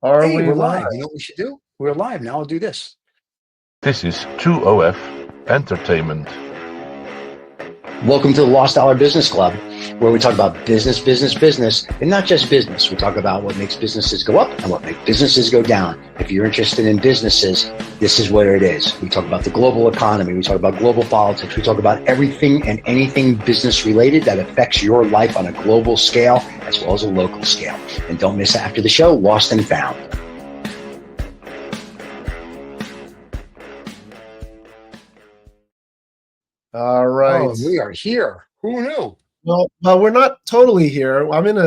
Are Hey, we we're live? live. You know what we should do? We're live now. I'll do this. This is 2OF Entertainment. Welcome to the Lost Dollar Business Club, where we talk about business, and not just business. We talk about what makes businesses go up and what makes businesses go down. If you're interested in businesses, this is where it is. We talk about the global economy. We talk about global politics. We talk about everything and anything business related that affects your life on a global scale as well as a local scale. And don't miss after the show, Lost and Found. All right. Oh, we are here. Who knew? Well, we're not totally here. I'm in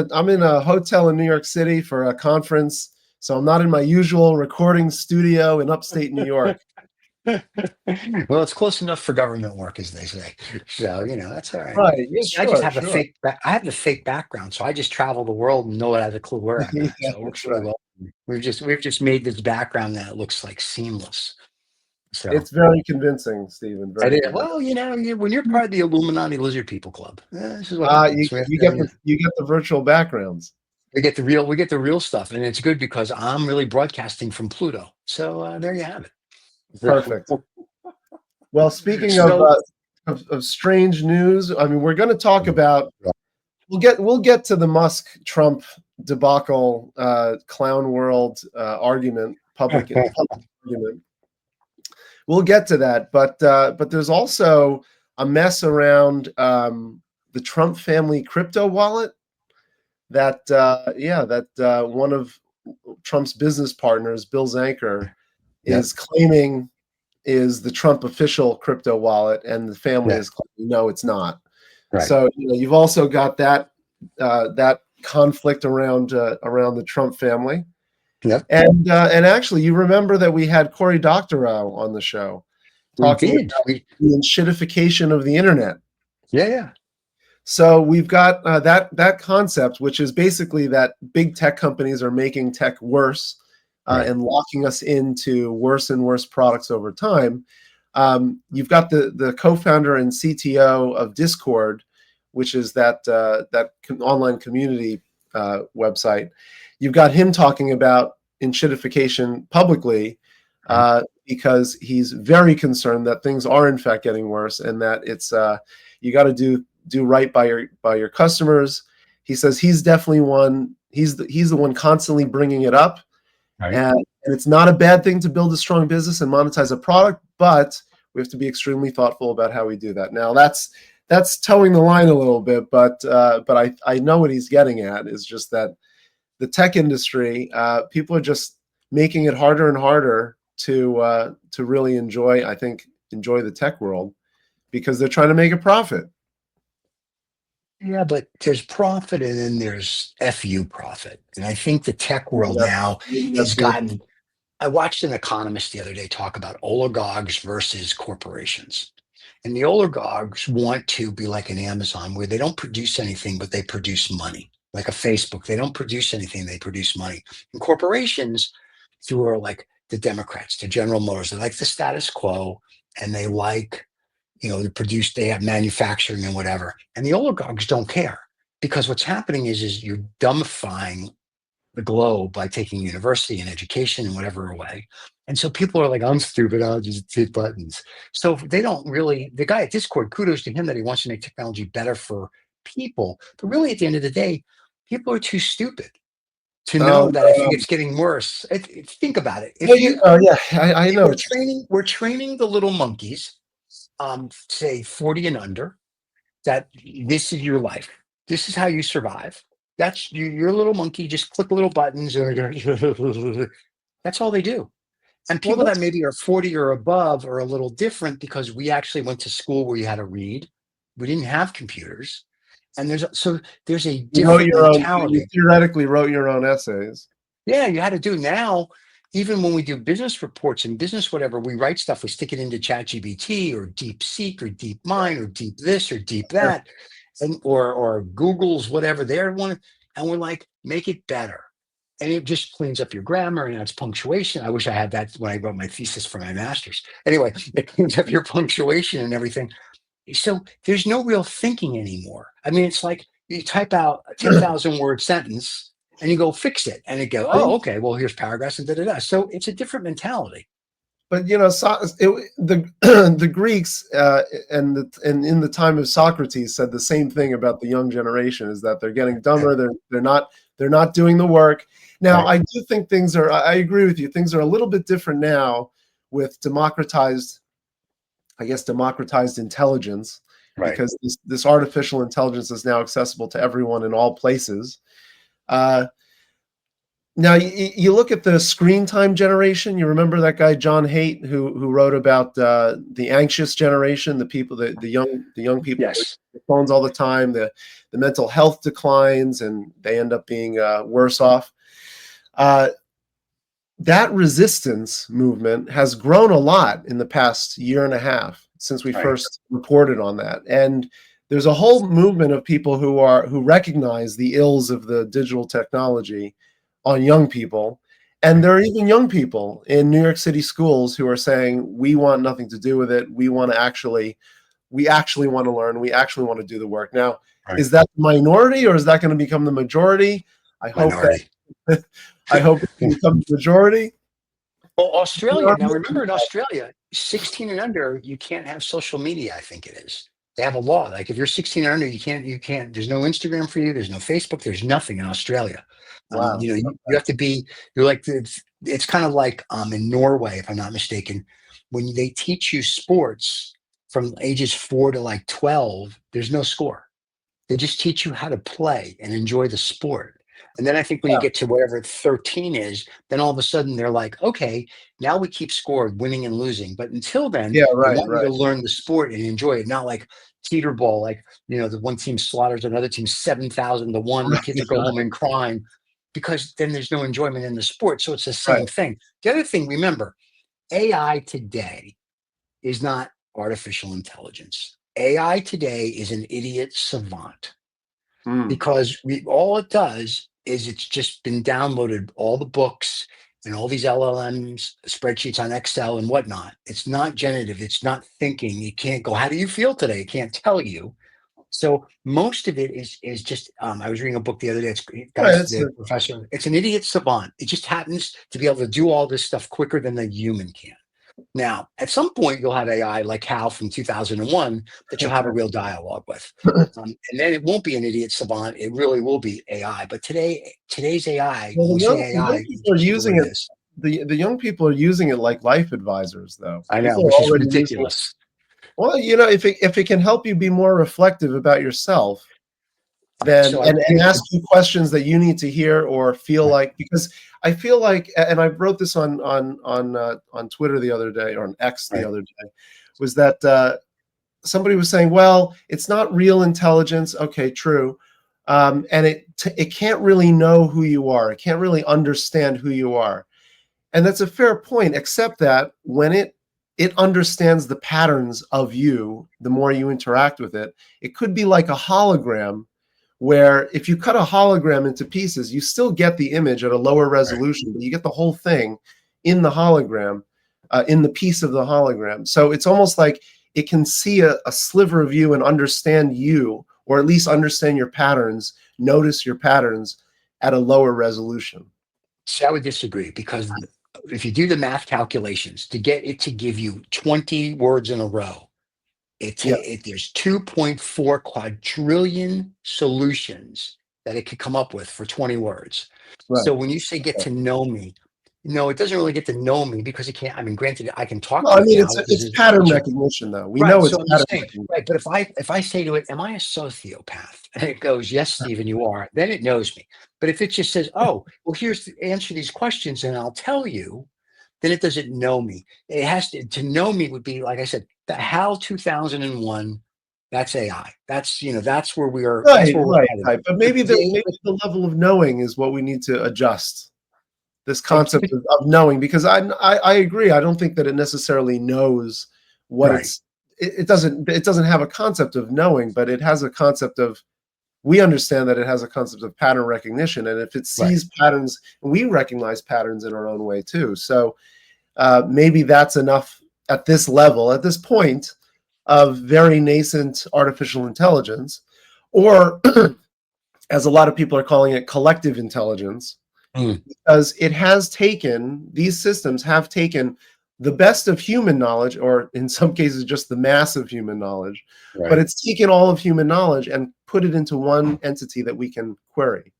a hotel in New York City for a conference, so I'm not in my usual recording studio in upstate New York. Well, it's close enough for government work, as they say. So, that's all right. Right. Yeah, I just have sure. a fake. I have the fake background, so I just travel the world and no one has a clue where I'm at. Yeah, So it works that's really right. well. We've just made this background that looks like seamless. So It's very convincing, Stephen. Very convincing. well, when you're part of the Illuminati Lizard People Club, this is what happens. You get the virtual backgrounds. We get the real stuff, and it's good because I'm really broadcasting from Pluto. So there you have it. Perfect. Well, speaking of strange news, I mean, we're going to talk about. We'll get to the Musk Trump debacle, clown world argument, public argument. We'll get to that, but there's also a mess around the Trump family crypto wallet. That one of Trump's business partners, Bill Zanker, is claiming is the Trump official crypto wallet, and the family is claiming no, it's not. Right. So you've also got that conflict around the Trump family. Yep. And actually, you remember that we had Cory Doctorow on the show talking about the Enshittification of the internet. Yeah. So we've got that concept, which is basically that big tech companies are making tech worse and locking us into worse and worse products over time. You've got the co-founder and CTO of Discord, which is that online community website. You've got him talking about enshittification publicly because he's very concerned that things are in fact getting worse, and that it's you got to do right by your customers. He says he's definitely one. He's the one constantly bringing it up, and it's not a bad thing to build a strong business and monetize a product, but we have to be extremely thoughtful about how we do that. Now that's towing the line a little bit, but I know what he's getting at is just that the tech industry, people are just making it harder and harder to really enjoy the tech world because they're trying to make a profit. Yeah, but there's profit and then there's FU profit. And I think the tech world now has gotten. I watched an economist the other day talk about oligarchs versus corporations. And the oligarchs want to be like an Amazon where they don't produce anything, but they produce money. Like a Facebook, they don't produce anything, they produce money. And corporations, who are like the Democrats, the General Motors, they like the status quo, and they like, they have manufacturing and whatever. And the oligarchs don't care, because what's happening is you're dumbifying the globe by taking university and education and whatever away. And so people are like, I'm stupid, I'll just hit buttons. So they don't really, the guy at Discord, kudos to him that he wants to make technology better for people. But really, at the end of the day, people are too stupid to know that I think it's getting worse. Think about it. I know. We're training the little monkeys, say 40 and under, that this is your life. This is how you survive. That's your little monkey. Just click little buttons. That's all they do. And people that maybe are 40 or above are a little different because we actually went to school where you had to read. We didn't have computers. And there's a different mentality. You theoretically wrote your own essays. Yeah, you had to do. Now, even when we do business reports and business whatever, we write stuff, we stick it into ChatGPT or DeepSeek or DeepMind or Deep this or Deep that. And or Google's whatever they're one, and we're like, make it better. And it just cleans up your grammar and it's punctuation. I wish I had that when I wrote my thesis for my master's. Anyway, it cleans up your punctuation and everything. So there's no real thinking anymore. I mean, it's like you type out a 10,000 word sentence and you go fix it, and it go, oh, okay, well, here's paragraphs and da-da-da. So it's a different mentality. But the the Greeks and in the time of Socrates said the same thing about the young generation, is that they're getting dumber. They're not doing the work. Now, Right. I do think I agree with you. Things are a little bit different now with democratized intelligence, Right. because this artificial intelligence is now accessible to everyone in all places. Now, you look at the screen time generation. You remember that guy John Haidt who wrote about the anxious generation, the young people Yes. with their phones all the time, the mental health declines, and they end up being worse off. That resistance movement has grown a lot in the past year and a half since we first reported on that, and there's a whole movement of people who recognize the ills of the digital technology on young people. And there are even young people in New York City schools who are saying, we want nothing to do with it. We actually want to learn. We actually want to do the work. Now, is that the minority, or is that going to become the majority? I hope it can become the majority. Well, Australia, now remember, in Australia, 16 and under, you can't have social media, I think it is. They have a law. Like, if you're 16 and under, you can't, there's no Instagram for you. There's no Facebook. There's nothing in Australia. Wow. You have to be, it's kind of like in Norway, if I'm not mistaken, when they teach you sports from ages 4 to like 12, there's no score. They just teach you how to play and enjoy the sport. And then I think when you get to whatever 13 is, then all of a sudden they're like, okay, now we keep score, winning and losing. But until then, they want you to learn the sport and enjoy it. Not like teeter ball, like, the one team slaughters another team 7,000 to 1. The kids are go home and crying, because then there's no enjoyment in the sport. So it's the same thing. The other thing, remember, AI today is not artificial intelligence. AI today is an idiot savant, because all it does is it's just been downloaded all the books and all these LLMs, spreadsheets on Excel and whatnot. It's not generative. It's not thinking. It can't go, how do you feel today? It can't tell you. So most of it is just, I was reading a book the other day. The professor, it's an idiot savant. It just happens to be able to do all this stuff quicker than the human can. Now, at some point, you'll have AI like Hal from 2001 that you'll have a real dialogue with. And then it won't be an idiot savant. It really will be AI. But today's AI, well, the young people are using it. The young people are using it like life advisors, though. I know, which is ridiculous. Well, if it can help you be more reflective about yourself, then and ask you questions that you need to hear or feel like, because I feel like, and I wrote this on Twitter the other day, or on X the other day, was that somebody was saying, well, it's not real intelligence. Okay, true. And it can't really know who you are. It can't really understand who you are. And that's a fair point, except that when it understands the patterns of you, the more you interact with it, it could be like a hologram, where if you cut a hologram into pieces, you still get the image at a lower resolution, but you get the whole thing in the hologram, in the piece of the hologram. So it's almost like it can see a sliver of you and understand you, or at least understand your patterns, notice your patterns at a lower resolution. See, I would disagree, because if you do the math calculations to get it to give you 20 words in a row, there's 2.4 quadrillion solutions that it could come up with for 20 words. So when you say get to know me, no, it doesn't really get to know me, because it can't. I mean, granted, I can talk to it now. It's pattern recognition, though. We know it's pattern recognition. Right, but if I say to it, am I a sociopath? And it goes, yes, Stephen, you are. Then it knows me. But if it just says, oh, well, here's the answer to these questions, and I'll tell you, then it doesn't know me. It has to know me would be, like I said, the HAL 2001. That's AI. That's that's where we are. Right. But maybe the level of knowing is what we need to adjust. This concept of knowing, because I agree. I don't think that it necessarily knows what it doesn't have a concept of knowing, but it has a concept of, we understand that it has a concept of pattern recognition, and if it sees patterns, we recognize patterns in our own way too. So maybe that's enough at this level, at this point of very nascent artificial intelligence, or as a lot of people are calling it, collective intelligence, because it has taken, these systems have taken the best of human knowledge, or in some cases just the mass of human knowledge, but it's taken all of human knowledge and put it into one entity that we can query.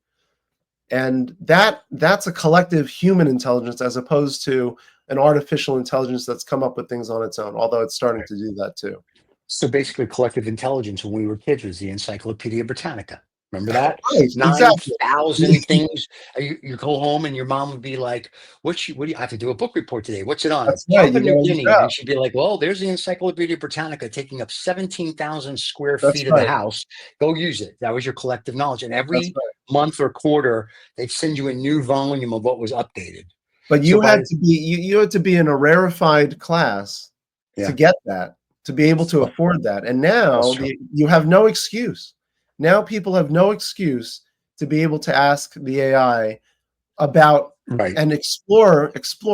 And that's a collective human intelligence, as opposed to an artificial intelligence that's come up with things on its own, although it's starting to do that too. So basically, collective intelligence when we were kids was the Encyclopedia Britannica. Remember that? Right, exactly. 9,000 things. You go home and your mom would be like, what do you I have to do a book report today? What's it on? That's right. Papua You New gotta look Guinea. it up. And she'd be like, well, there's the Encyclopedia Britannica taking up 17,000 square That's feet of the right. house. Go use it. That was your collective knowledge. And That's every right. month or quarter, they'd send you a new volume of what was updated. But So you had to be you had to be in a rarefied class to get that, to be able to afford that. And now you have no excuse. Now people have no excuse to be able to ask the AI about and explore,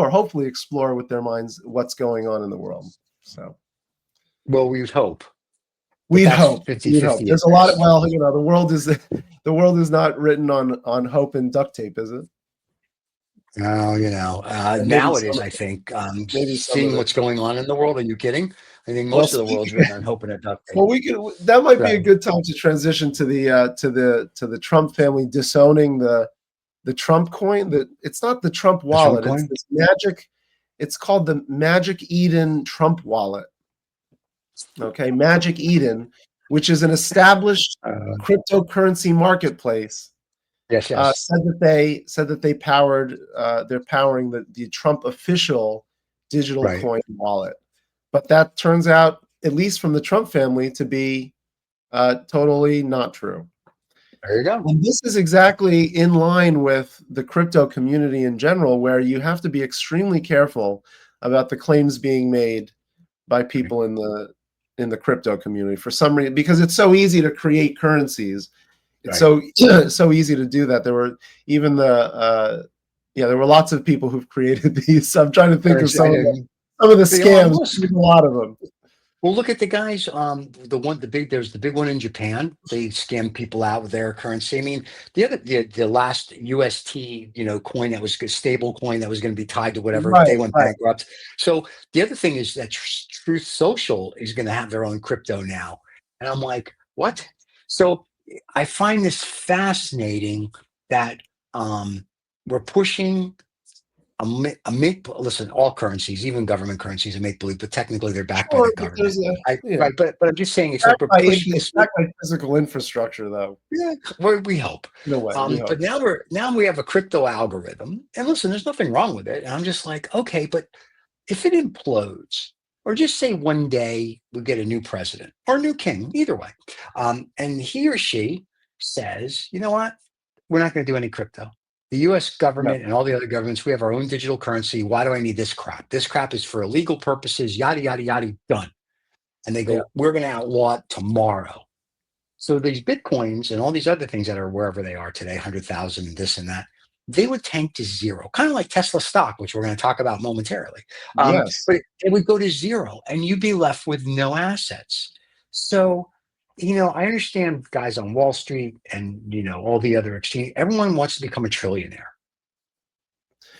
hopefully explore with their minds what's going on in the world. So, well, we would hope. We'd hope. 50-50. There's a lot of, well, you know, the world is not written on hope and duct tape, is it? Oh, you know, now it is, I think. Seeing what's going on in the world. Are you kidding? I think most of the world's written on hope and a duct tape. Well, that might be a good time to transition to the Trump family disowning the Trump coin. It's not the Trump wallet. It's this magic. It's called the Magic Eden Trump wallet. Okay, Magic Eden, which is an established cryptocurrency marketplace. Yes. Said that they powered. They're powering the Trump official digital coin wallet, but that turns out, at least from the Trump family, to be totally not true. There you go. And this is exactly in line with the crypto community in general, where you have to be extremely careful about the claims being made by people in the crypto community for some reason, because it's so easy to create currencies. It's so easy to do that. There were even there were lots of people who've created these. I'm trying to think of some of the scams. A lot of them. Well, look at the guys. There's the big one in Japan. They scam people out with their currency. I mean, the last UST, coin that was a stable coin that was going to be tied to whatever, they went bankrupt. So the other thing is that Truth Social is going to have their own crypto now, and I'm like, what? So I find this fascinating that we're pushing listen, all currencies, even government currencies, are make believe, but technically they're backed by the government. Right, but I'm just saying, it's like we're pushing this backed by physical infrastructure, though. Yeah, we hope. No way. But now we have a crypto algorithm, and listen, there's nothing wrong with it. And I'm just like, okay, but if it implodes, or just say one day we get a new president or a new king, either way, and he or she says, you know what, we're not going to do any crypto. The U.S. government and all the other governments, we have our own digital currency. Why do I need this crap? This crap is for illegal purposes, yada, yada, yada, done. And they go, we're going to outlaw it tomorrow. So these Bitcoins and all these other things that are wherever they are today, 100,000 and this and that, they would tank to zero, kind of like Tesla stock, which we're going to talk about momentarily. But it would go to zero and you'd be left with no assets. So, I understand guys on Wall Street and, all the other exchange, everyone wants to become a trillionaire.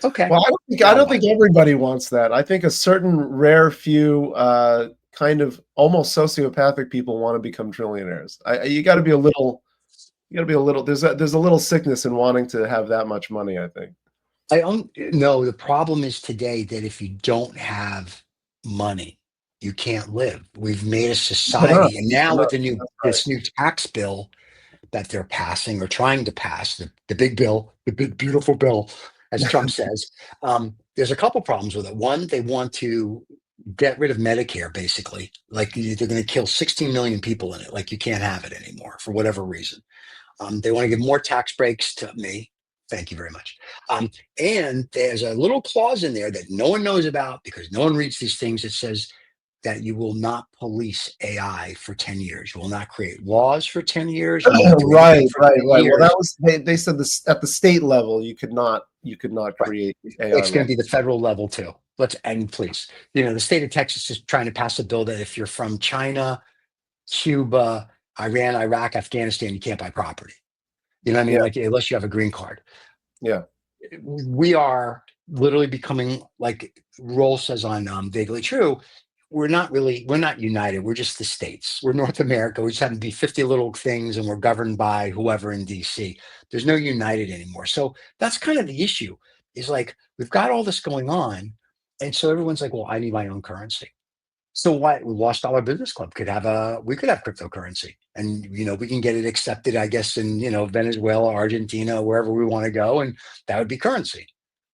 Okay. Well, I don't think everybody wants that. I think a certain rare few kind of almost sociopathic people want to become trillionaires. You got to be a little. There's a little sickness in wanting to have that much money, I think. I don't know. The problem is today that if you don't have money, you can't live. We've made a society, and now with this new tax bill that they're passing or trying to pass, the big bill, the big beautiful bill, as Trump says, there's a couple problems with it. One, they want to get rid of Medicare, basically. Like they're going to kill 16 million people in it. Like you can't have it anymore for whatever reason. They want to give more tax breaks to me. Thank you very much. And there's a little clause in there that no one knows about because no one reads these things. It says that you will not police AI for 10 years. You will not create laws for 10 years. Right. Well, that was they said this at the state level. You could not create AI. It's going to be the federal level too. Let's end, please. The state of Texas is trying to pass a bill that if you're from China, Cuba, Iran, Iraq, Afghanistan, you can't buy property. You know what I mean? Yeah. Like, unless you have a green card. Yeah. We are literally becoming, like Roll says on Vaguely True, we're not united. We're just the states. We're North America. We just happen to be 50 little things, and we're governed by whoever in DC. There's no united anymore. So that's kind of the issue, is like, we've got all this going on. And so everyone's like, well, I need my own currency. So why Lost Dollar Business Club we could have cryptocurrency, and we can get it accepted, I guess, in Venezuela, Argentina, wherever we want to go, and that would be currency.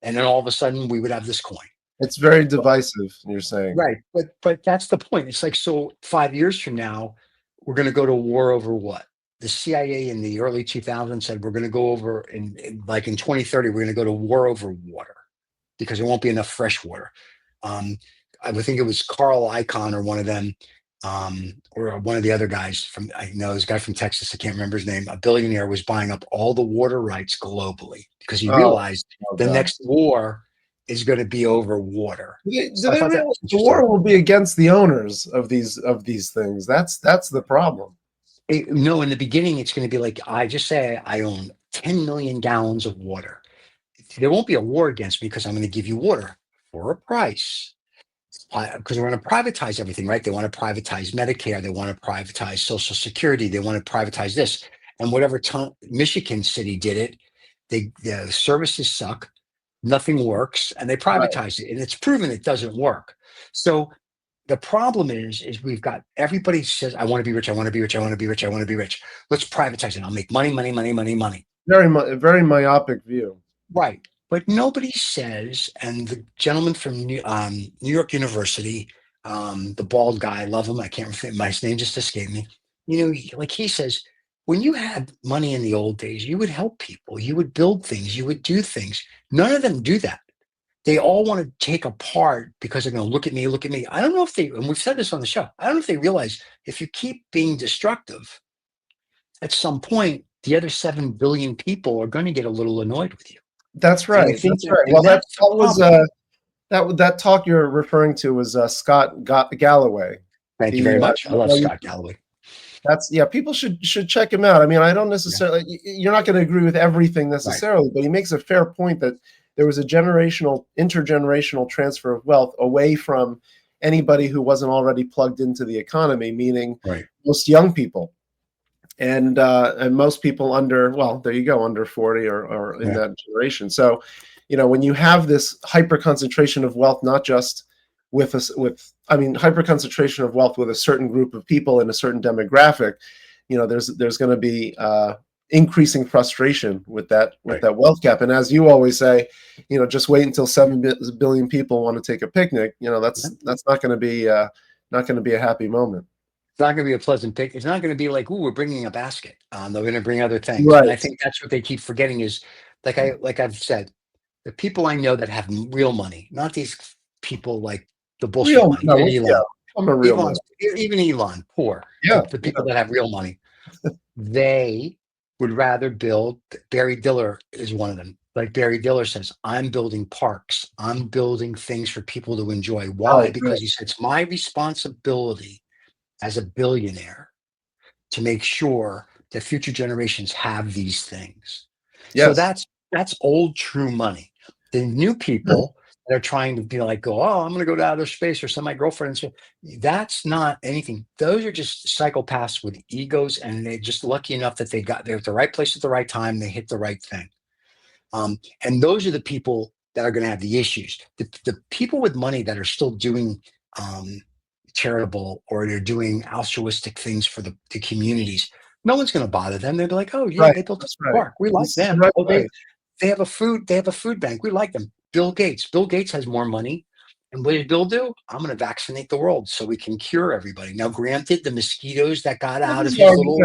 And then all of a sudden we would have this coin. It's very divisive, you're saying. Right. But that's the point. It's like, so 5 years from now, we're going to go to war over what? The CIA in the early 2000s said we're going to go over in 2030, we're going to go to war over water because there won't be enough fresh water. I would think it was Carl Icahn or one of them, or one of the other guys I know this guy from Texas, I can't remember his name, a billionaire, was buying up all the water rights globally because he realized the God. next war is going to be over water. So The war will be against the owners of these things. That's the problem. No, in the beginning, it's going to be like, I just say I own 10 million gallons of water. There won't be a war against me because I'm going to give you water for a price. Because they want to privatize everything, right? They want to privatize Medicare. They want to privatize Social Security. They want to privatize this. And whatever Michigan City did it, the services suck. Nothing works, and they privatize it, and it's proven it doesn't work. So the problem is we've got, everybody says, I want to be rich, I want to be rich, I want to be rich, I want to be rich. Let's privatize it. I'll make money, money, money, money, money. Very myopic view. Right. But nobody says, and the gentleman from New York University, the bald guy, I love him. I can't remember, my name just escaped me. Like he says, when you had money in the old days, you would help people, you would build things, you would do things. None of them do that. They all want to take apart because they're going to look at me, look at me. I don't know if and we've said this on the show, I don't know if they realize if you keep being destructive, at some point, the other 7 billion people are going to get a little annoyed with you. That's right. That's right. Well, that was that talk you're referring to was Scott Galloway. Thank you very much. I love Scott Galloway. People should check him out. I mean, I don't necessarily, you're not going to agree with everything necessarily, but he makes a fair point that there was a intergenerational transfer of wealth away from anybody who wasn't already plugged into the economy, meaning most young people. And most people under 40 or in that generation. So, when you have this hyper concentration of wealth, not just hyper concentration of wealth with a certain group of people in a certain demographic, there's going to be increasing frustration with that wealth gap. And as you always say, just wait until 7 billion people want to take a picnic. That's not going to be a happy moment. It's not going to be a pleasant pick. It's not going to be like, ooh, we're bringing a basket. They're going to bring other things. Right. And I think that's what they keep forgetting is, like I've said, the people I know that have real money, not these people like the bullshit money. I'm a real man. Even Elon, poor. Yeah. The people that have real money, they would rather build. Barry Diller is one of them. Like Barry Diller says, I'm building parks. I'm building things for people to enjoy. Why? Because he said, it's my responsibility as a billionaire to make sure that future generations have these things. Yes. So that's old true money. The new people that are trying to be like, I'm going to go to outer space or send my girlfriend. So that's not anything. Those are just psychopaths with egos, and they're just lucky enough that they're at the right place at the right time. They hit the right thing. And those are the people that are going to have the issues. The people with money that are still doing charitable, or they're doing altruistic things for the communities, no one's going to bother them. They'll be like, they built this park. We like them. They have a food bank. We like them. Bill Gates has more money. And what did Bill do? I'm going to vaccinate the world so we can cure everybody. Now, granted, the mosquitoes that got out of his little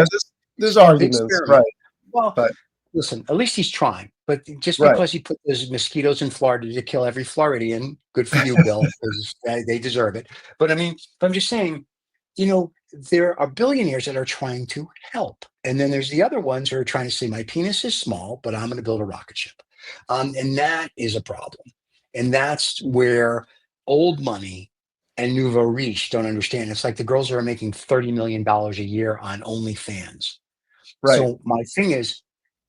there's arguments, right? Well, listen, at least he's trying. But just because he put those mosquitoes in Florida to kill every Floridian, good for you, Bill, because they deserve it. But I mean, I'm just saying, there are billionaires that are trying to help. And then there's the other ones who are trying to say, my penis is small, but I'm going to build a rocket ship. And that is a problem. And that's where old money and nouveau riche don't understand. It's like the girls who are making $30 million a year on OnlyFans. Right. So my thing is,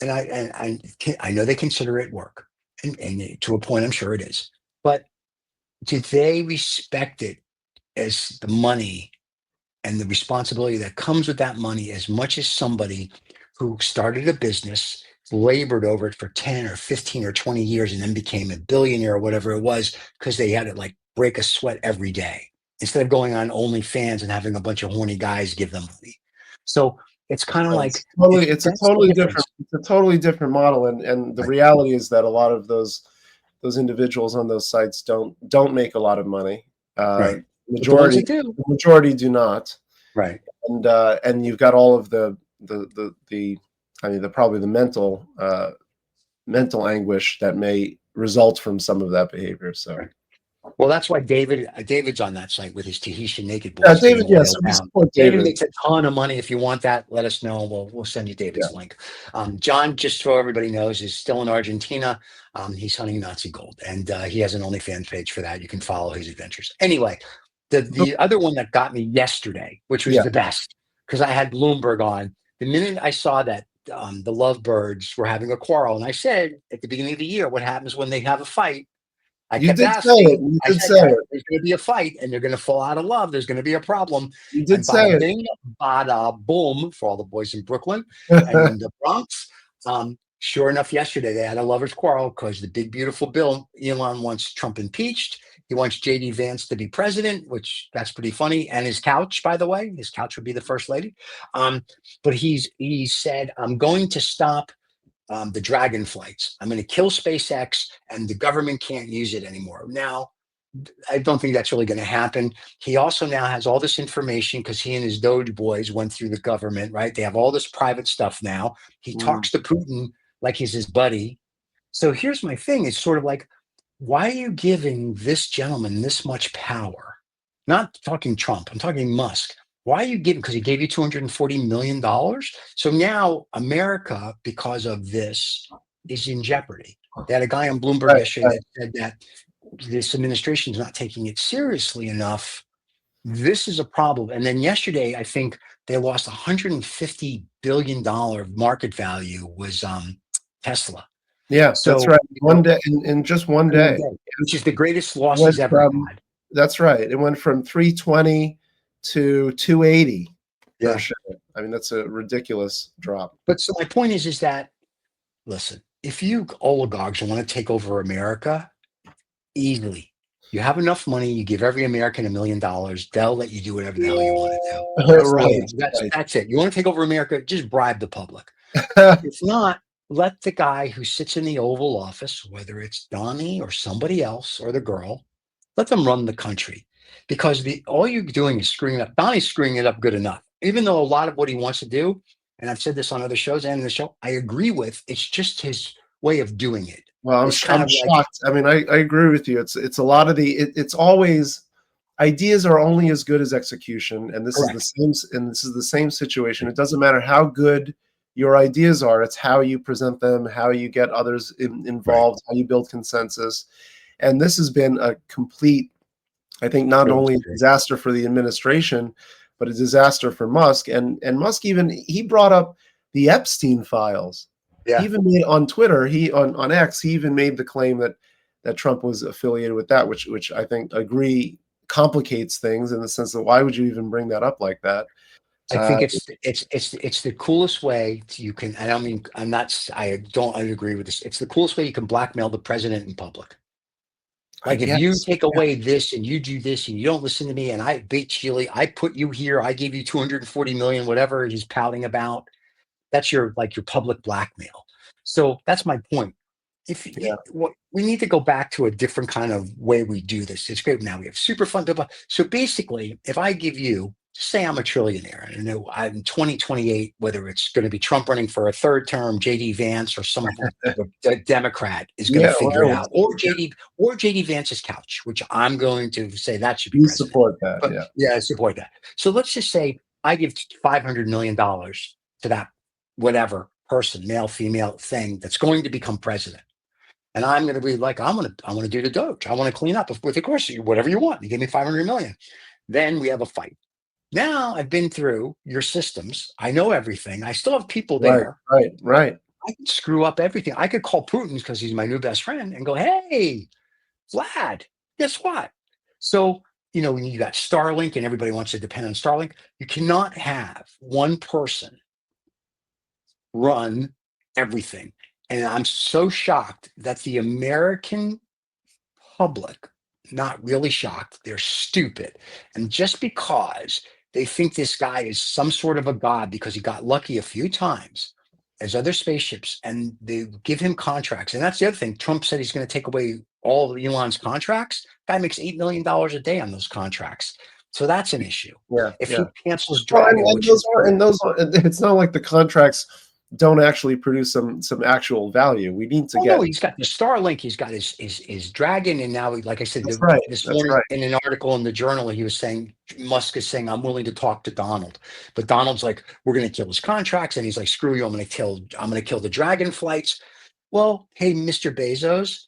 and I know they consider it work, and to a point, I'm sure it is. But do they respect it as the money and the responsibility that comes with that money as much as somebody who started a business, labored over it for 10 or 15 or 20 years, and then became a billionaire or whatever it was because they had to like break a sweat every day instead of going on OnlyFans and having a bunch of horny guys give them money. So it's kind of like It's a that's the difference. totally different model, and the Right. reality is that a lot of those individuals on those sites don't make a lot of money. Right. But the ones The that do. majority do not. Right. And you've got all of the I mean, probably the mental anguish that may result from some of that behavior. So, Right. Well, that's why David's on that site with his Tahitian naked boys. David, yes, we support David David. makes a ton of money. If you want that, let us know. We'll send you David's Yeah. link. John, just so everybody knows, is still in Argentina. He's hunting Nazi gold, and he has an OnlyFans page for that. You can follow his adventures. Anyway, the other one that got me yesterday, which was Yeah. the best, because I had Bloomberg on. The minute I saw that the lovebirds were having a quarrel, and I said at the beginning of the year, what happens when they have a fight? I You kept did say it. asking. You I did said, say it. there's going to be a fight and they're going to fall out of love. There's going to be a problem. You did And say bada it. bing, bada boom for all the boys in Brooklyn and in the Bronx. Sure enough, yesterday they had a lover's quarrel because the big, beautiful bill, Elon wants Trump impeached. He wants JD Vance to be president, which that's pretty funny. And his couch, by the way, his couch would be the first lady. But he said, I'm going to stop the Dragon flights. I'm going to kill SpaceX and the government can't use it anymore. Now, I don't think that's really going to happen. He also now has all this information because he and his Doge boys went through the government, right? They have all this private stuff now. He talks to Putin like he's his buddy. So here's my thing. It's sort of like, why are you giving this gentleman this much power? Not talking Trump, I'm talking Musk. Why are you giving? Because he gave you $240 million. So now America, because of this, is in jeopardy. They had a guy on Bloomberg yesterday that said that this administration is not taking it seriously enough. This is a problem. And then yesterday, I think they lost $150 billion market value was Tesla. Yeah, So, that's right. One day, in just one day, which is the greatest loss he's ever had. That's right. It went from 320 to 280 per share. I mean, that's a ridiculous drop. But so my point is that, listen, if you oligarchs want to take over America, easily, you have enough money, you give every American $1 million, they'll let you do whatever the hell you want to do. That's it. You want to take over America, just bribe the public. If not, let the guy who sits in the Oval Office, whether it's Donnie or somebody else or the girl, let them run the country. Because all you're doing is screwing it up. Donnie's screwing it up good enough. Even though a lot of what he wants to do, and I've said this on other shows and in the show, I agree with, it's just his way of doing it. Well, I'm shocked. I mean, I agree with you. It's a lot of it's always ideas are only as good as execution, and this is the same situation. It doesn't matter how good your ideas are; it's how you present them, how you get others involved, how you build consensus. And this has been a complete, I think, not only a disaster for the administration, but a disaster for Musk. And Musk he brought up the Epstein files. Yeah. He even made on Twitter, on X, he even made the claim that Trump was affiliated with that, which I think complicates things in the sense that why would you even bring that up like that? I think it's the coolest way you can. I don't mean I agree with this. It's the coolest way you can blackmail the president in public. Like if you take away this and you do this and you don't listen to me and I beat Chile, I put you here, I gave you 240 million, whatever he's pouting about. That's your public blackmail. So that's my point. We need to go back to a different kind of way we do this. It's great now we have super fun. So basically, if I give you, say I'm a trillionaire, and I know in 2028, whether it's going to be Trump running for a third term, JD Vance, or some Democrat is going to figure it out, or JD Vance's couch, which I'm going to say that should be. You support that, I support that. So let's just say I give $500 million to that whatever person, male, female thing that's going to become president. And I'm going to be like, I want to do the Doge. I want to clean up with, of course, whatever you want. You give me 500 million. Then we have a fight. Now I've been through your systems. I know everything. I still have people there. Right. I could screw up everything. I could call Putin because he's my new best friend and go, hey, Vlad, guess what? So, when you got Starlink and everybody wants to depend on Starlink, you cannot have one person run everything. And I'm so shocked that the American public, not really shocked, they're stupid. And just because they think this guy is some sort of a god because he got lucky a few times as other spaceships, and they give him contracts. And that's the other thing. Trump said he's going to take away all of Elon's contracts. Guy makes $8 million a day on those contracts. So that's an issue. If he cancels Dragon, it's not like the contracts don't actually produce some actual value. We need to get. No, he's got the Starlink. He's got his Dragon, and now, like I said, this morning in an article in the Journal, he was saying Musk is saying I'm willing to talk to Donald, but Donald's like, we're going to kill his contracts, and he's like, screw you, I'm going to kill the Dragon flights. Well, hey, Mr. Bezos,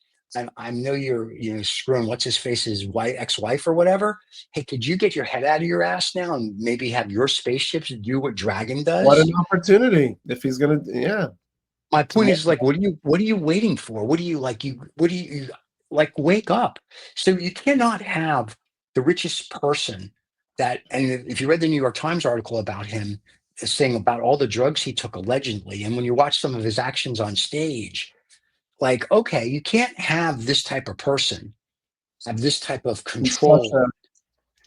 I know you're screwing what's his face's ex-wife or whatever. Hey, could you get your head out of your ass now and maybe have your spaceships do what Dragon does? What an opportunity! If he's gonna, yeah. My point is, like, what are you waiting for? What do you wake up? So you cannot have the richest person and if you read the New York Times article about him saying about all the drugs he took allegedly, and when you watch some of his actions on stage, like, okay, you can't have this type of person have this type of control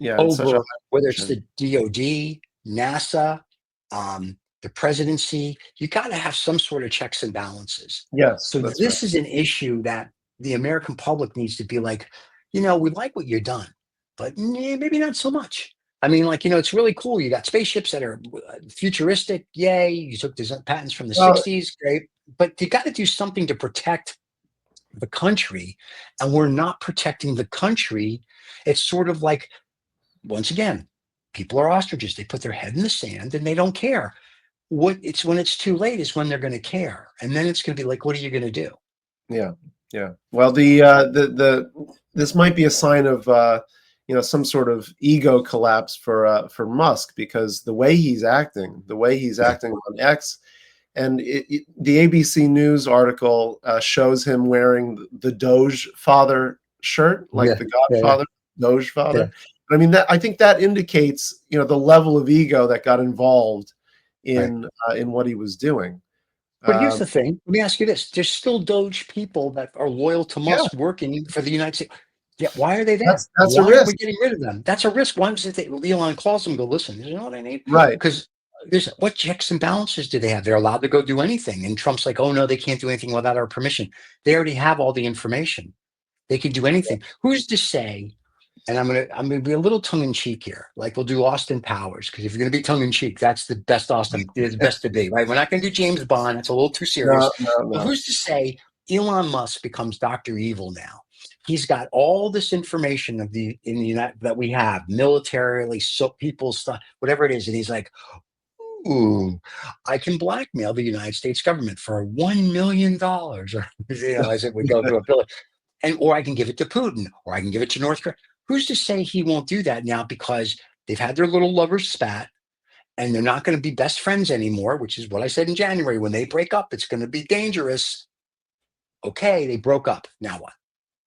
over whether it's the DOD, NASA, the presidency. You got to have some sort of checks and balances. Yes. So this is an issue that the American public needs to be like, we like what you've done, but maybe not so much. I mean, like, it's really cool. You got spaceships that are futuristic. Yay. You took these patents from the 60s. Great. But you got to do something to protect the country. And we're not protecting the country. It's sort of like, once again, people are ostriches. They put their head in the sand and they don't care. When it's too late is when they're going to care. And then it's going to be like, what are you going to do? Yeah. Yeah. Well, this might be a sign of, some sort of ego collapse for Musk, because the way he's acting on X, and the ABC News article shows him wearing the Doge Father shirt, like the Godfather, Doge Father. I mean, I think that indicates, the level of ego that got involved in what he was doing. But here's the thing. Let me ask you this. There's still Doge people that are loyal to Musk working for the United States. Yeah, why are they there? That's why a risk. Are we getting rid of them? That's a risk. Why does Elon calls them, go, listen, you know what I need? Right. Because what checks and balances do they have? They're allowed to go do anything. And Trump's like, oh, no, they can't do anything without our permission. They already have all the information. They can do anything. Who's to say? And I'm gonna be a little tongue in cheek here. Like, we'll do Austin Powers, because if you're gonna be tongue in cheek, that's the best Austin. It's the best to be, right? We're not gonna do James Bond. That's a little too serious. No. But who's to say Elon Musk becomes Dr. Evil now? He's got all this information in the United that we have militarily, so people stuff, whatever it is, and he's like, ooh, I can blackmail the United States government for $1 million, or as it would go to a billion, or I can give it to Putin, or I can give it to North Korea. Who's to say he won't do that now, because they've had their little lovers spat and they're not going to be best friends anymore, which is what I said in January. When they break up, it's going to be dangerous. Okay, they broke up. Now what?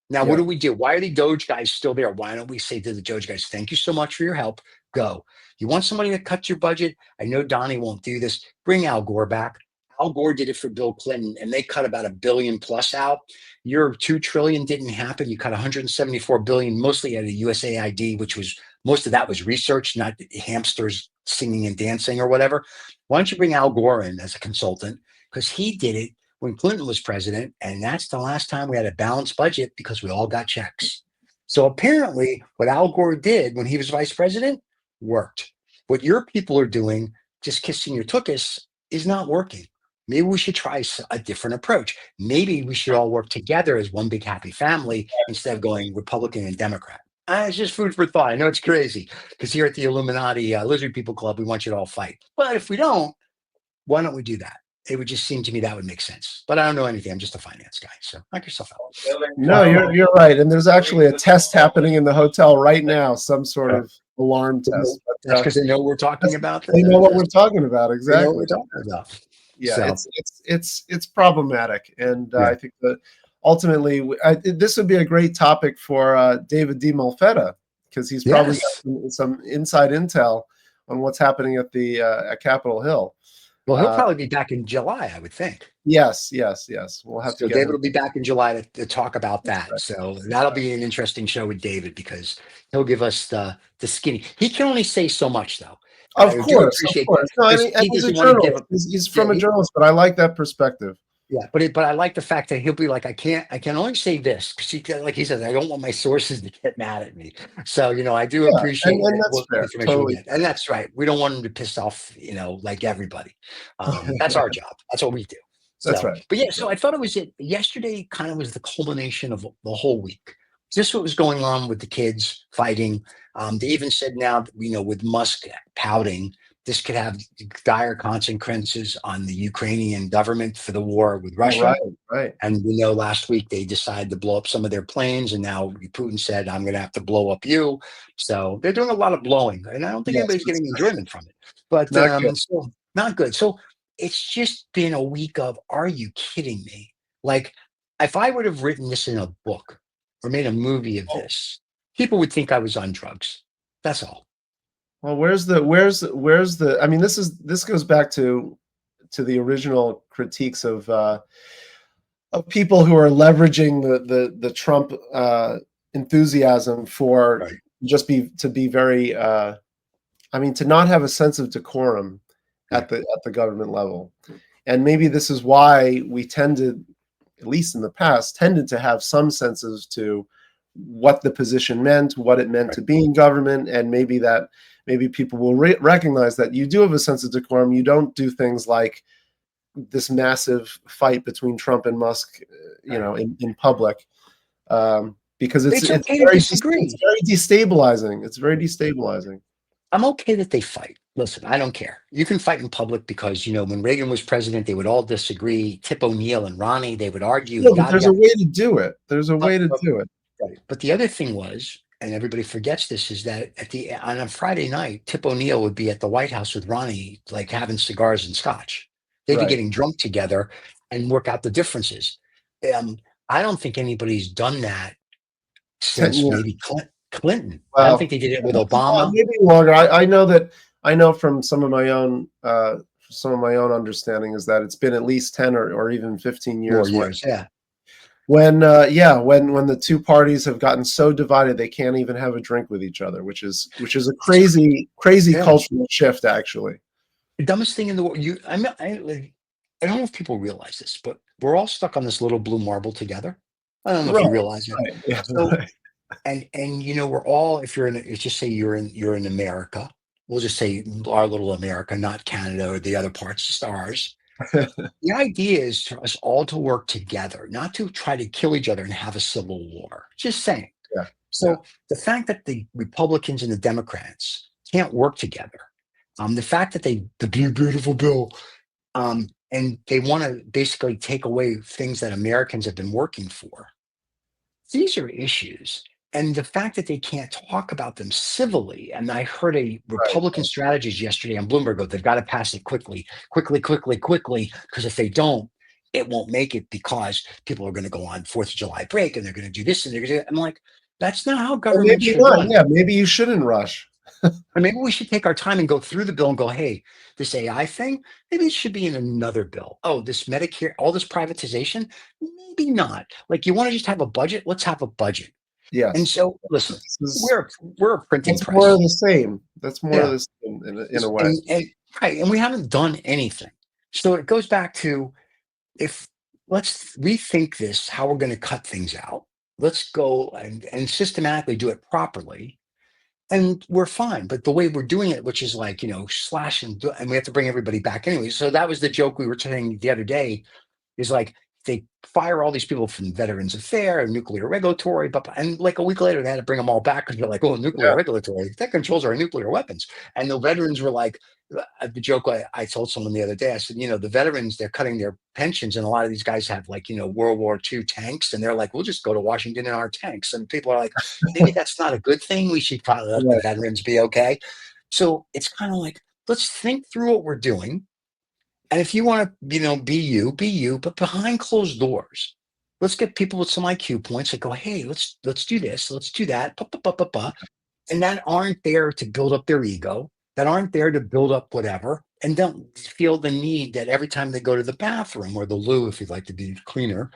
Now, what do we do? Why are the Doge guys still there? Why don't we say to the Doge guys, thank you so much for your help. Go. You want somebody to cut your budget? I know Donnie won't do this. Bring Al Gore back. Al Gore did it for Bill Clinton, and they cut about $1 billion plus out. Your $2 trillion didn't happen. You cut $174 billion, mostly out of USAID, which was most of that was research, not hamsters singing and dancing or whatever. Why don't you bring Al Gore in as a consultant? Because he did it when Clinton was president, and that's the last time we had a balanced budget, because we all got checks. So apparently what Al Gore did when he was vice president worked. What your people are doing, just kissing your tuchus, is not working. Maybe we should try a different approach. Maybe we should all work together as one big happy family instead of going Republican and Democrat. It's just food for thought. I know it's crazy, because here at the Illuminati Lizard People Club, we want you to all fight. But if we don't, why don't we do that? It would just seem to me that would make sense. But I don't know anything. I'm just a finance guy. So knock yourself out. No, you're right. And there's actually a test happening in the hotel right now, some sort of alarm test. That's because they know we're talking about. They know what we're talking about. Exactly. They know what we're talking about. Yeah, So it's problematic, and yeah. I think that ultimately this would be a great topic for David D Malfetta, because he's probably got Yes. some inside intel on what's happening at the at Capitol Hill. Well, he'll Uh, probably be back in July, I would think. yes, yes, yes. We'll have to So get David him. will be back in July to talk about That's that. right. So That's that'll right. be an interesting show with David because he'll give us the skinny. He can only say so much though. And Of I do course, of appreciate course. No, because and he he's a doesn't want to give journalist. up. He's Yeah, from a journalist, but I like that perspective. yeah, but I like the fact that he'll be like, I can only say this because he like he says, I don't want my sources to get mad at me. So I do Yeah, appreciate and that's what fair. information we Totally get, and that's right. We don't want him to piss off, like everybody. That's our job. That's what we do. that's So, right. but yeah, That's so right. I thought it was yesterday. Kind of was the culmination of the whole week. Just what was going on with the kids fighting. They even said now, with Musk pouting, this could have dire consequences on the Ukrainian government for the war with Oh, right, Russia. right. And we know last week they decided to blow up some of their planes, and now Putin said, "I'm going to have to blow up you." So they're doing a lot of blowing, and I don't think Yes, anybody's getting enjoyment from it. But not good. so not good. So it's just been a week of, are you kidding me? Like, if I would have written this in a book or made a movie of Oh, this, people would think I was on drugs. That's all. well, where's the? I mean, this goes back to the original critiques of people who are leveraging the Trump enthusiasm for Right. just to be very. I mean, to not have a sense of decorum Yeah. at the government level, and maybe this is why we tended, at least in the past, tended to have some senses to what the position meant, what it meant Right. to be in government, and maybe people will recognize that you do have a sense of decorum. You don't do things like this massive fight between Trump and Musk, Right. in public, because It's okay to it's disagree. very destabilizing. It's very destabilizing. I'm okay that they fight. Listen, I don't care. You can fight in public because, when Reagan was president, they would all disagree. Tip O'Neill and Ronnie, they would argue Yeah, and but yada there's a yada. way to do it. There's a But, way to but, do it. right. But the other thing was, and everybody forgets this, is that on a Friday night, Tip O'Neill would be at the White House with Ronnie, like having cigars and scotch. They'd be Right. getting drunk together and work out the differences. Um, I don't think anybody's done that 10 since years. maybe Clinton. I don't think Well, they did it with well, Obama. maybe longer. I know from some of my own understanding is that it's been at least 10 or even 15 More years years, yeah. when the two parties have gotten so divided they can't even have a drink with each other, which is a crazy Yeah. cultural shift, actually. The dumbest thing in the world. I don't know if people realize this, but we're all stuck on this little blue marble together. I don't know if Right, you realize it. right. Yeah, So, right. and we're all, if you're in, let's just say you're in America. We'll just say our little America, not Canada or the other parts, just ours. The idea is for us all to work together, not to try to kill each other and have a civil war. Just saying. Yeah, yeah. So the fact that the Republicans and the Democrats can't work together, the fact that the beautiful bill, and they want to basically take away things that Americans have been working for. These are issues. And the fact that they can't talk about them civilly, and I heard a Right. Republican strategist yesterday on Bloomberg go, they've got to pass it quickly, quickly, quickly, quickly, because if they don't, it won't make it because people are going to go on 4th of July break and they're going to do this and they're going to do that. I'm like, that's not how Or government maybe should not. run. Yeah, maybe you shouldn't rush. Or maybe we should take our time and go through the bill and go, hey, this AI thing, maybe it should be in another bill. Oh, this Medicare, all this privatization, maybe not. Like, you want to just have a budget? Let's have a budget. And Yes. so, listen, This is we're a printing That's more of press. the same. That's more of Yeah. the same in a way. And right, and we haven't done anything. So it goes back to, if let's rethink this, how we're going to cut things out. Let's go and systematically do it properly, and we're fine. But the way we're doing it, which is like, slash and we have to bring everybody back anyway. So that was the joke we were saying the other day, is like, they fire all these people from Veterans Affairs and Nuclear Regulatory, and like a week later they had to bring them all back because they're like, oh, Nuclear Yeah. Regulatory, that controls our nuclear weapons. And the veterans were like, the joke I told someone the other day, I said, the veterans, they're cutting their pensions, and a lot of these guys have, like, World War II tanks, and they're like, we'll just go to Washington in our tanks. And people are like, maybe that's not a good thing. We should probably let the veterans be okay. So it's kind of like, let's think through what we're doing. And if you want to, be you, but behind closed doors. Let's get people with some IQ points that go, hey, let's do this, let's do that, and that aren't there to build up their ego, that aren't there to build up whatever, and don't feel the need that every time they go to the bathroom or the loo, if you'd like to be cleaner,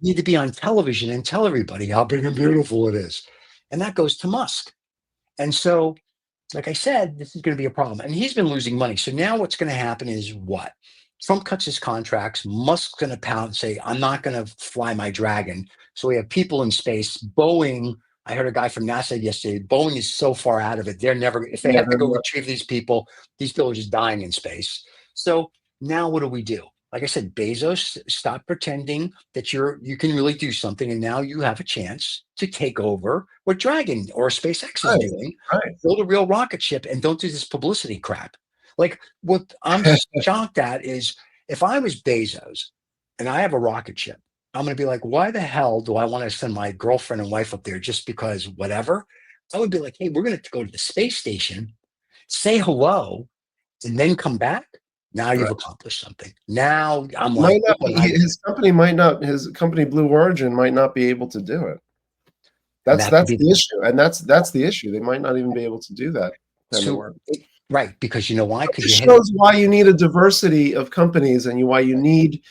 need to be on television and tell everybody how big and beautiful it is. And that goes to Musk. And so, like I said, this is going to be a problem. And he's been losing money. So now what's going to happen is what? Trump cuts his contracts. Musk's going to pound and say, I'm not going to fly my dragon. So we have people in space. Boeing, I heard a guy from NASA yesterday, Boeing is so far out of it. They're never, if they have to go retrieve these people are just dying in space. So now what do we do? Like I said, Bezos, stop pretending that you can really do something. And now you have a chance to take over what Dragon or SpaceX is doing. Right. Build a real rocket ship and don't do this publicity crap. Like what I'm shocked at is if I was Bezos and I have a rocket ship, I'm going to be like, why the hell do I want to send my girlfriend and wife up there just because whatever? I would be like, hey, we're going to go to the space station, say hello, and then come back. Now you've accomplished something. Now I'm like, his company Blue Origin might not be able to do it. That's the issue, and that's the issue. They might not even be able to do that. Right, because you know why? Because it shows why you need a diversity of companies and why you need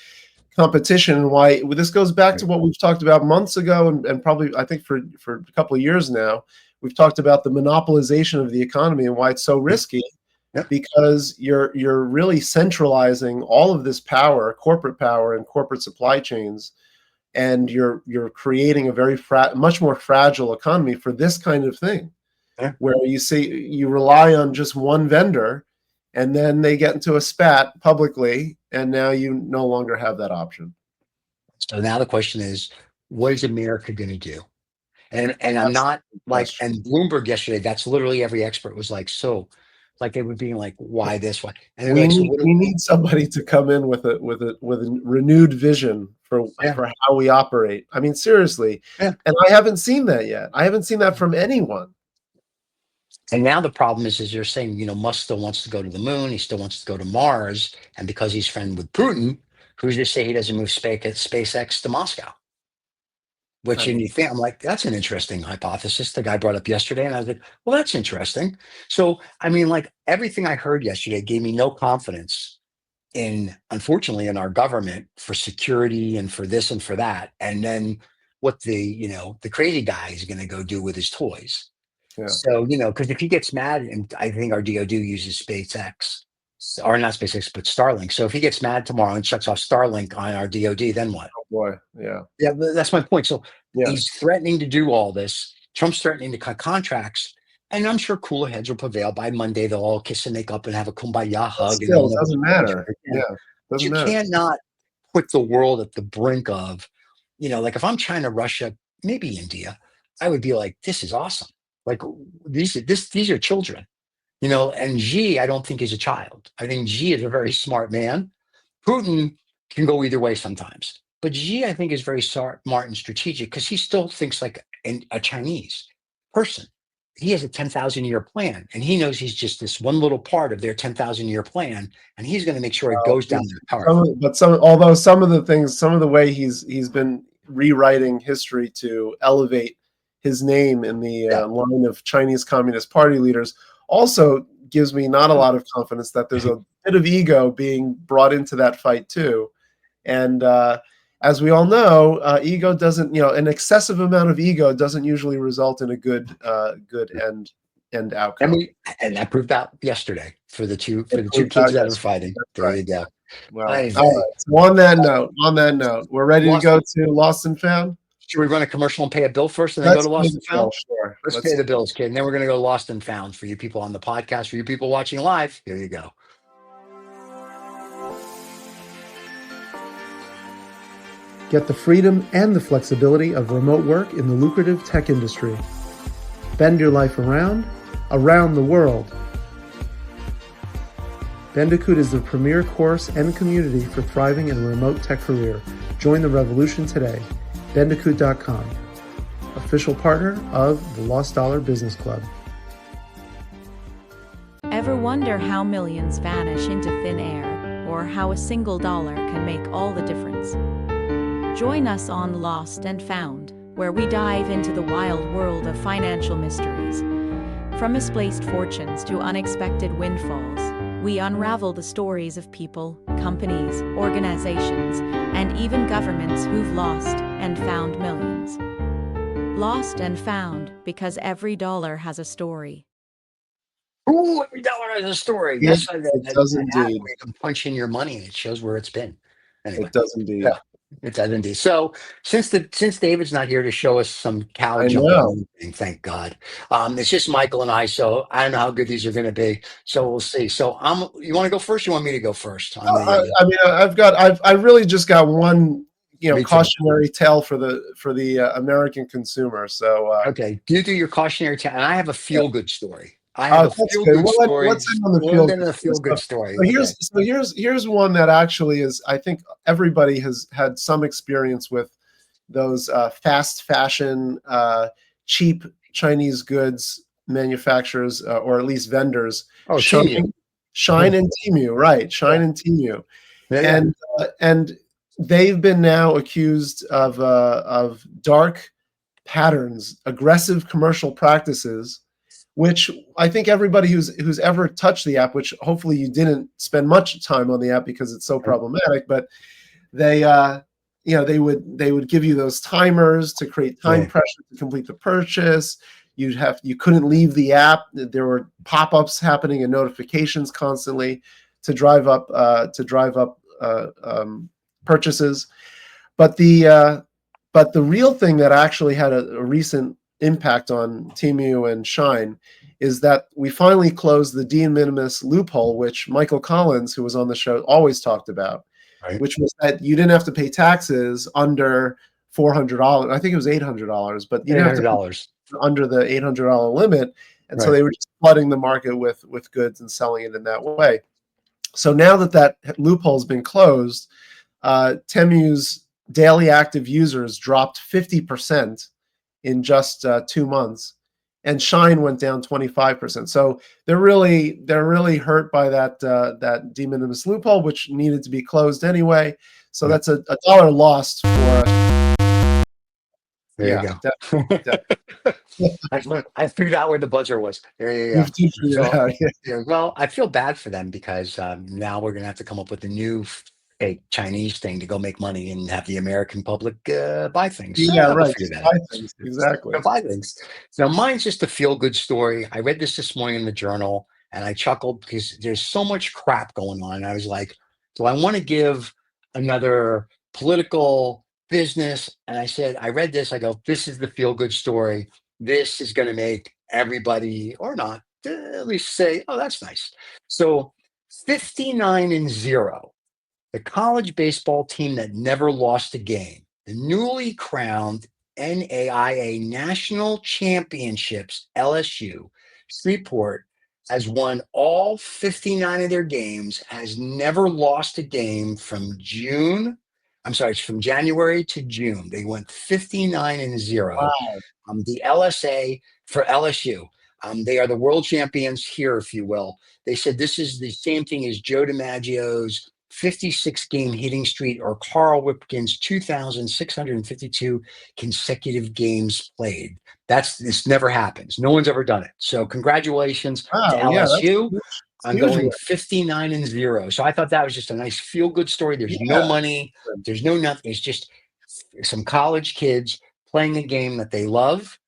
competition, and why this goes back to what we've talked about months ago, and probably I think for a couple of years now. We've talked about the monopolization of the economy and why it's so risky. Because you're really centralizing all of this power, corporate power and corporate supply chains, and you're creating a very much more fragile economy for this kind of thing, where you rely on just one vendor, and then they get into a spat publicly, and now you no longer have that option. So now the question is, what is America going to do? And I'm not like, and Bloomberg yesterday, that's literally every expert was like, so. Like they were being like, why this? Why? And we need somebody to come in with a renewed vision for how we operate. I mean, seriously. And I haven't seen that yet. I haven't seen that from anyone. And now the problem is you're saying, Musk still wants to go to the moon. He still wants to go to Mars. And because he's friend with Putin, who's to say he doesn't move SpaceX to Moscow? Which you think, I'm like, that's an interesting hypothesis the guy brought up yesterday. And I was like, well, that's interesting. So, I mean, like everything I heard yesterday gave me no confidence unfortunately, in our government for security and for this and for that. And then what the crazy guy is going to go do with his toys. Yeah. So, because if he gets mad, and I think our DOD uses SpaceX, or not SpaceX, but Starlink. So if he gets mad tomorrow and shuts off Starlink on our DOD, then what? Oh boy, yeah. Yeah, that's my point. So he's threatening to do all this. Trump's threatening to cut contracts. And I'm sure cooler heads will prevail. By Monday, they'll all kiss and make up and have a kumbaya hug. Still, it doesn't matter. Yeah, you cannot put the world at the brink of, like if I'm China, Russia, maybe India, I would be like, this is awesome. Like these are children. And Xi, I don't think is a child. I think Xi is a very smart man. Putin can go either way sometimes. But Xi, I think, is very smart and strategic because he still thinks like a Chinese person. He has a 10,000-year plan, and he knows he's just this one little part of their 10,000-year plan, and he's going to make sure it goes down their power. Although some of the way he's been rewriting history to elevate his name in the line of Chinese Communist Party leaders also gives me not a lot of confidence that there's a bit of ego being brought into that fight too. And as we all know, ego doesn't, an excessive amount of ego doesn't usually result in a good end outcome. And that proved out yesterday for the two kids that are fighting. There you go. Well, all right. So on that note, we're ready to go to Lost and Found. Should we run a commercial and pay a bill first and then go to Lost and Found? Sure. Let's pay the bills, kid. And then we're going to go Lost and Found for you people on the podcast. For you people watching live, here you go. Get the freedom and the flexibility of remote work in the lucrative tech industry. Bend your life around the world. Bandicoot is the premier course and community for thriving in a remote tech career. Join the revolution today. Bandicoot.com, official partner of the Lost Dollar Business Club. Ever wonder how millions vanish into thin air? or how a single dollar can make all the difference. Join us on Lost and Found, where we dive into the wild world of financial mysteries. From misplaced fortunes to unexpected windfalls, we unravel the stories of people, companies, organizations, and even governments who've lost and found millions. Lost and Found, because every dollar has a story. Ooh, every dollar has a story. Yeah, That's like it that does app indeed. where you can punch in your money and it shows where it's been. Anyway, It does indeed. yeah, it does indeed. So since David's not here to show us some cow I jumping know. on the thing, thank God. It's just Michael and I. So I don't know how good these are going to be. So we'll see. So you want to go first? Or you want me to go first on the? I mean, I really just got one, Me too. cautionary tale for the American consumer. So Okay, you do your cautionary tale, and I have a feel-good story. I oh, have a that's good. feel-good Well, story. let's end on the Well, feel then good. a feel-good story. So here's one that actually is, I think everybody has had some experience with those fast fashion, cheap Chinese goods manufacturers, or at least vendors. Oh, Shine, TEMU. Shine and TEMU, right? Shine Yeah. and TEMU, Yeah. and they've been now accused of dark patterns, aggressive commercial practices, which I think everybody who's ever touched the app, which hopefully you didn't spend much time on the app because it's so problematic, but they they would give you those timers to create time pressure to complete the purchase. You couldn't leave the app. There were pop-ups happening and notifications constantly to drive up purchases. But the real thing that actually had a recent impact on TEMU and Shine is that we finally closed the de minimis loophole, which Michael Collins, who was on the show, always talked about, which was that you didn't have to pay taxes under $400. I think it was $800, but you didn't have to pay under the $800 limit. And so they were just flooding the market with goods and selling it in that way. So now that loophole's been closed, TEMU's daily active users dropped 50% in just 2 months, and Shine went down 25%. So they're really hurt by that de minimis loophole, which needed to be closed anyway. So that's a dollar lost for us. There you go. I figured out where the buzzer was. There you go. You figured it out. Yeah, well, I feel bad for them because now we're going to have to come up with a new fake Chinese thing to go make money and have the American public buy things. Yeah, right. Buy things. Exactly. Buy things. So mine's just a feel-good story. I read this morning in the journal and I chuckled because there's so much crap going on. I was like, do I want to give another political business? And I said, I read this. I go, this is the feel-good story. This is going to make everybody, or not, at least say, oh, that's nice. So 59-0, the college baseball team that never lost a game, the newly crowned NAIA National Championships, LSU Shreveport, has won all 59 of their games, has never lost a game from from January to June. They went 59-0. Wow. The LSA for LSU. They are the world champions here, if you will. They said this is the same thing as Joe DiMaggio's 56-game hitting streak or Carl Whipkin's 2,652 consecutive games played. This never happens. No one's ever done it. So congratulations to LSU. I'm going 59-0. So I thought that was just a nice feel-good story. There's no money. There's no nothing. It's just some college kids playing a game that they love.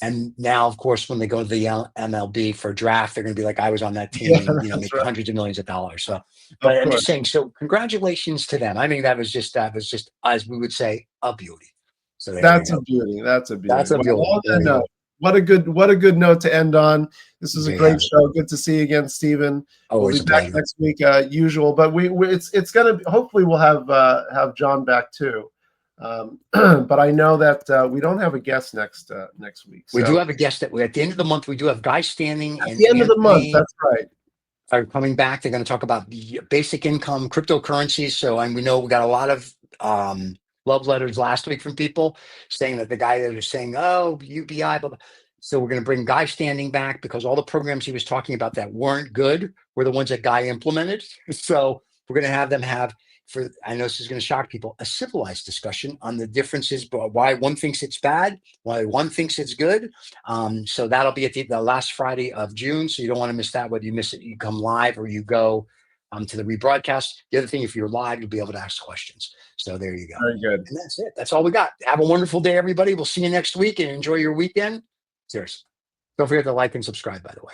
And now, of course, when they go to the MLB for a draft, they're going to be like, I was on that team, and make hundreds of millions of dollars. So, but I'm just saying, so congratulations to them. I think that was just, as we would say, a beauty. So that's a beauty. That's a beauty. That's a beauty. What a good note to end on. This is a great show. Good to see you again, Stephen. We'll be back next week, usual. But it's gonna. Hopefully, we'll have John back too. But I know that we don't have a guest next week. So. We do have a guest at the end of the month. We do have Guy Standing at the end of the month. That's right. Are coming back. They're going to talk about basic income, cryptocurrencies. So, and we know we got a lot of love letters last week from people saying that the guy that was saying, "Oh, UBI," blah, blah. So we're going to bring Guy Standing back because all the programs he was talking about that weren't good were the ones that Guy implemented. So we're going to have them have, for I know this is going to shock people, a civilized discussion on the differences, why one thinks it's bad, why one thinks it's good. So that'll be at the last Friday of June. So you don't want to miss that. Whether you miss it, you come live or you go to the rebroadcast. The other thing, if you're live, you'll be able to ask questions. So there you go. Very good. And that's it. That's all we got. Have a wonderful day, everybody. We'll see you next week and enjoy your weekend. Cheers. Don't forget to like and subscribe, by the way.